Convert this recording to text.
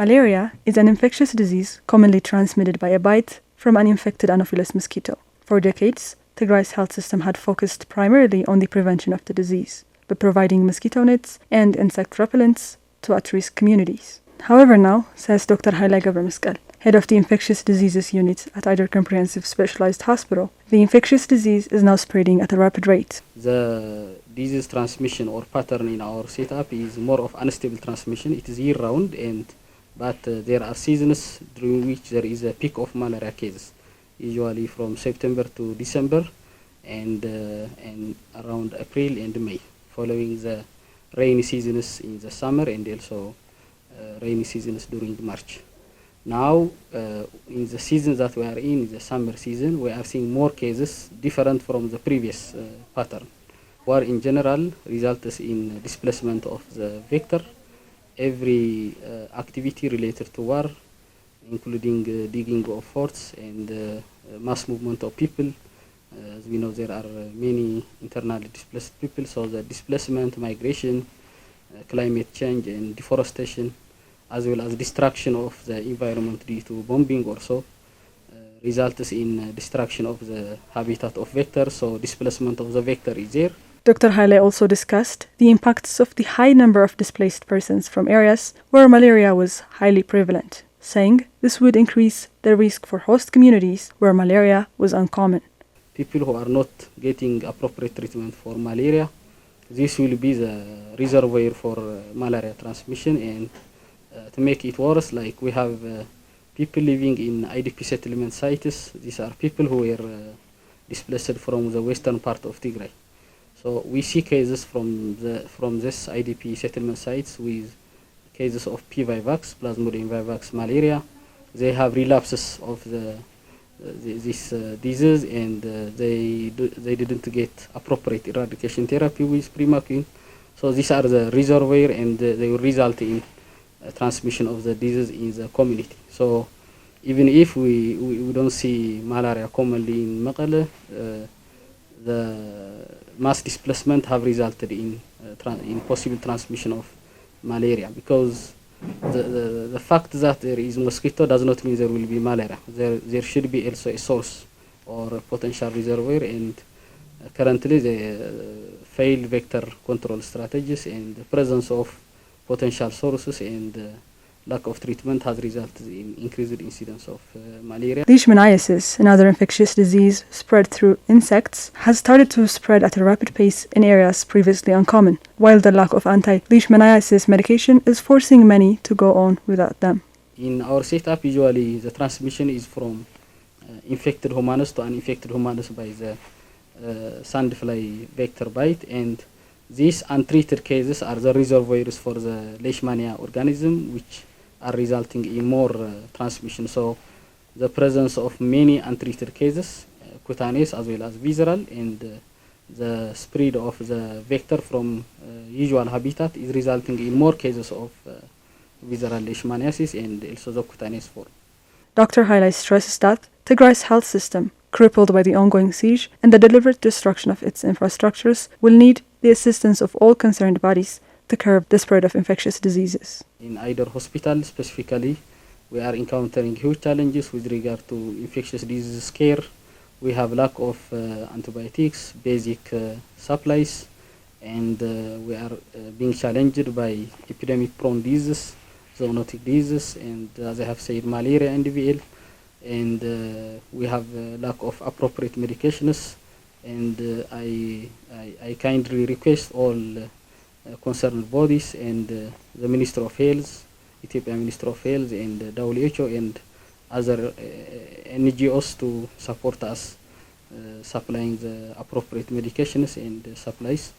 Malaria is an infectious disease commonly transmitted by a bite from an infected Anopheles mosquito. For decades, Tigrai's health system had focused primarily on the prevention of the disease, by providing mosquito nets and insect repellents to at-risk communities. However now, says Dr. Haile Gabremeskel, head of the Infectious Diseases Unit at Eider Comprehensive Specialized Hospital, the infectious disease is now spreading at a rapid rate. The disease transmission or pattern in our setup is more of unstable transmission. It is year-round, but there are seasons during which there is a peak of malaria cases, usually from September to December and around April and May, following the rainy seasons in the summer and also rainy seasons during March. Now, in the season that we are in, the summer season, we are seeing more cases different from the previous pattern. War in general results in displacement of the vector. Every activity related to war, including digging of forts and mass movement of people. As we know, there are many internally displaced people, so the displacement, migration, climate change and deforestation, as well as destruction of the environment due to bombing also, results in destruction of the habitat of vectors, so displacement of the vector is there. Dr. Haile also discussed the impacts of the high number of displaced persons from areas where malaria was highly prevalent, saying this would increase the risk for host communities where malaria was uncommon. People who are not getting appropriate treatment for malaria, this will be the reservoir for malaria transmission. And to make it worse, like we have people living in IDP settlement sites. These are people who were displaced from the western part of Tigray. So we see cases from this IDP settlement sites with cases of P. vivax, Plasmodium vivax malaria. They have relapses of this disease, and they didn't get appropriate eradication therapy with Primaquine. So these are the reservoir, and they will result in transmission of the disease in the community. So even if we don't see malaria commonly in Mekelle, the mass displacement have resulted in possible transmission of malaria, because the fact that there is mosquito does not mean there will be malaria. There should be also a source or a potential reservoir, and currently the failed vector control strategies and the presence of potential sources and lack of treatment has resulted in increased incidence of malaria. Leishmaniasis, another infectious disease spread through insects, has started to spread at a rapid pace in areas previously uncommon, while the lack of anti-leishmaniasis medication is forcing many to go on without them. In our setup, usually the transmission is from infected humanus to uninfected humanus by the sandfly vector bite, and these untreated cases are the reservoirs for the Leishmania organism, which are resulting in more transmission. So the presence of many untreated cases, cutaneous as well as visceral, and the spread of the vector from usual habitat is resulting in more cases of visceral leishmaniasis and also the cutaneous form. Dr. Haile stresses that Tigray's health system, crippled by the ongoing siege and the deliberate destruction of its infrastructures, will need the assistance of all concerned bodies to curb the spread of infectious diseases. In Eider Hospital specifically, we are encountering huge challenges with regard to infectious diseases care. We have lack of antibiotics, basic supplies, and we are being challenged by epidemic-prone diseases, zoonotic diseases, and as I have said, malaria and DVL. And we have lack of appropriate medications, and I kindly request all concerned bodies and the Minister of Health, Ethiopia Minister of Health, and WHO and other NGOs to support us supplying the appropriate medications and supplies.